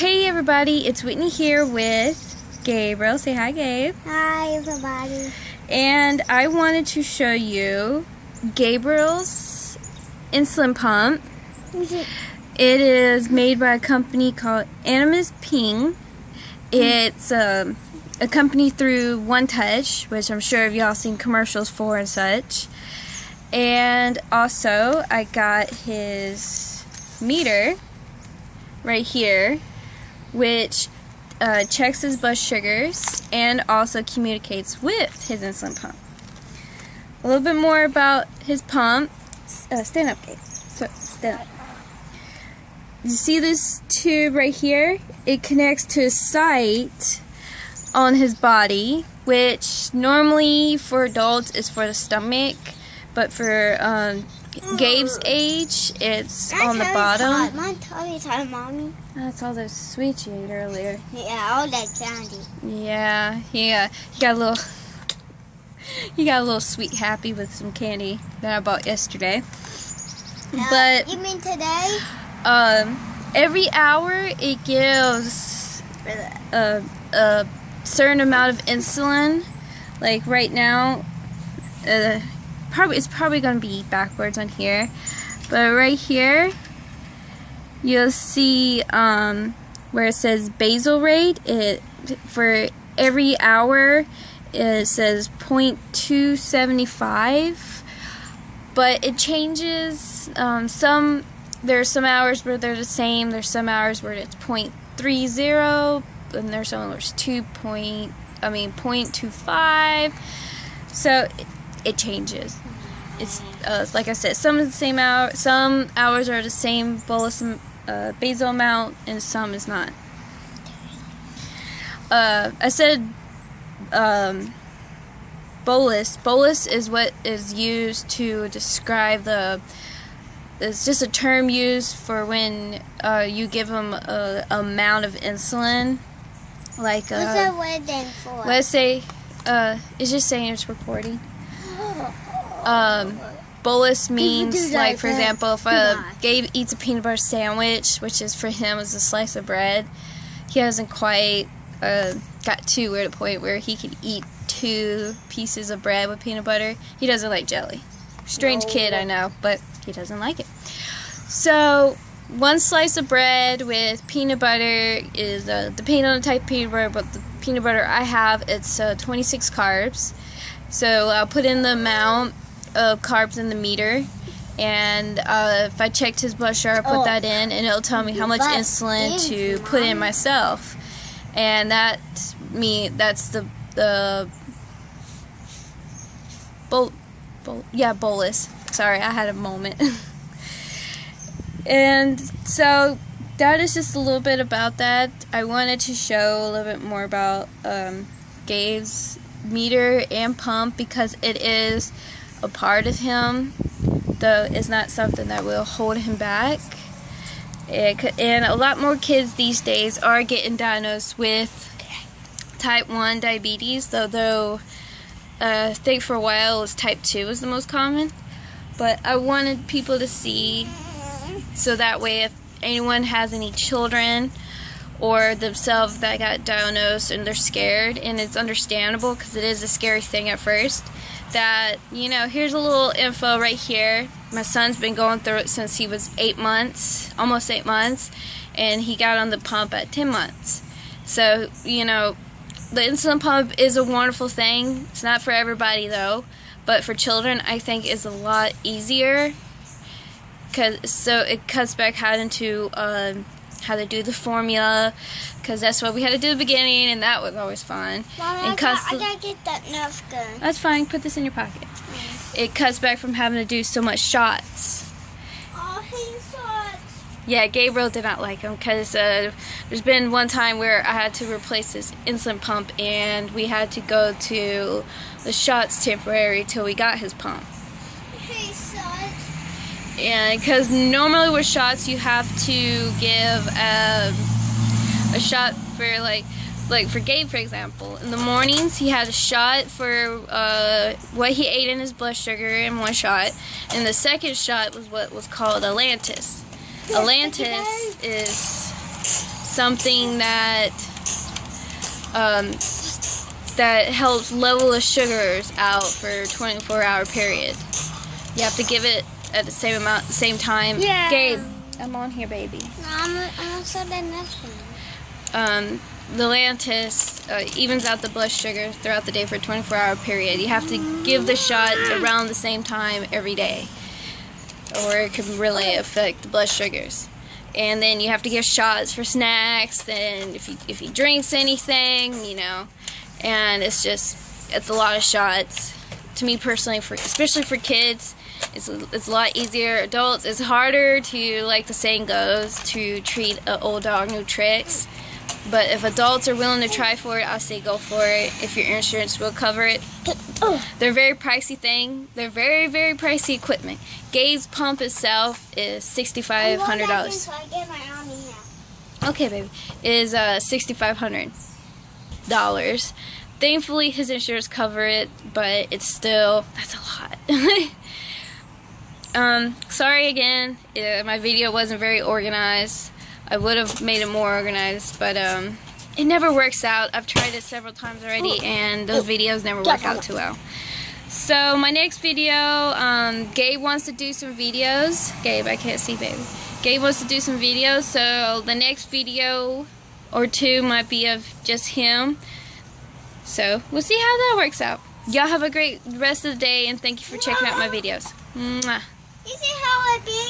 Hey everybody, it's Whitney here with Gabriel. Say hi, Gabe. Hi everybody. And I wanted to show you Gabriel's insulin pump. It is made by a company called Animus Ping. It's a company through One Touch, which I'm sure y'all seen commercials for and such. And also, I got his meter right here, which checks his blood sugars and also communicates with his insulin pump. A little bit more about his pump. Stand up, Gabe. Stand up. You see this tube right here? It connects to a site on his body, which normally for adults is for the stomach, but for Gabe's age, it's on the bottom. My tummy's hot, Mommy. That's all those sweets you ate earlier. Yeah, all that candy. Yeah, he got a little sweet happy with some candy that I bought yesterday. But you mean today? every hour it gives a certain amount of insulin. Like right now, it's probably gonna be backwards on here, but right here you'll see where it says basal rate. For every hour it says 0.275, but it changes. There's some hours where they're the same. There's some hours where it's 0.30, and there's some where it's 0.25. So it changes. It's like I said, some is the same hour. Some hours are the same bolus basal amount, and some is not. I said bolus. Bolus is what is used to describe it's just a term used for when you give them a amount of insulin. Like what's that word then for? Let's say it's just saying it's recording. Bolus means, like, for example, if Gabe eats a peanut butter sandwich, which is for him is a slice of bread, he hasn't quite got to the point where he could eat 2 pieces of bread with peanut butter. He doesn't like jelly. Strange kid, I know, but he doesn't like it. So 1 slice of bread with peanut butter is, depending on the type of peanut butter, but the peanut butter I have, it's 26 carbs. So I'll put in the amount of carbs in the meter, and if I checked his blood sugar, I put that in, and it'll tell me how much insulin to put in myself. And that's the bolus. Sorry, I had a moment. And so that is just a little bit about that. I wanted to show a little bit more about Gabe's meter and pump, because it is a part of him, though it's not something that will hold him back. And a lot more kids these days are getting diagnosed with type 1 diabetes, though I think for a while it was type 2 was the most common. But I wanted people to see, so that way if anyone has any children or themselves that got diagnosed and they're scared, and it's understandable because it is a scary thing at first, that, here's a little info right here. My son's been going through it since he was 8 months, almost 8 months, and he got on the pump at 10 months. So, the insulin pump is a wonderful thing. It's not for everybody though, but for children I think is a lot easier, so it cuts back how to do the formula, because that's what we had to do at the beginning, and that was always fun. Mom, I gotta get that Nerf gun. That's fine, put this in your pocket. It cuts back from having to do so much shots. Oh, he shots. Yeah, Gabriel did not like them, because there's been one time where I had to replace his insulin pump, and we had to go to the shots temporary till we got his pump. He shots. And because normally with shots you have to give a shot for like for Gabe, for example. In the mornings he had a shot for what he ate in his blood sugar in 1 shot, and the second shot was what was called Atlantis. Atlantis is something that that helps level the sugars out for a 24-hour period. You have to give it at the same time. Yeah. Gabe, I'm on here, baby. No, I'm also the napkin. The Lantus evens out the blood sugar throughout the day for a 24-hour period. You have to give the shot around the same time every day, or it can really affect the blood sugars. And then you have to give shots for snacks, and if he drinks anything, you know. And it's a lot of shots. To me personally, especially for kids, it's a lot easier. Adults, it's harder to, like the saying goes, to treat an old dog new tricks. But if adults are willing to try for it, I say go for it if your insurance will cover it. They're a very pricey thing. They're very, very pricey equipment. Gabe's pump itself is $6,500. So I get my army now. Okay, baby. Is $6,500. Thankfully, his insurance cover it, but it's still, that's a lot. Sorry again. My video wasn't very organized. I would have made it more organized, but it never works out. I've tried it several times already, and those videos never work out too well. So my next video, Gabe wants to do some videos. Gabe, I can't see, baby. Gabe wants to do some videos, so the next video or two might be of just him. So we'll see how that works out. Y'all have a great rest of the day, and thank you for checking out my videos. Mwah. You see how I be?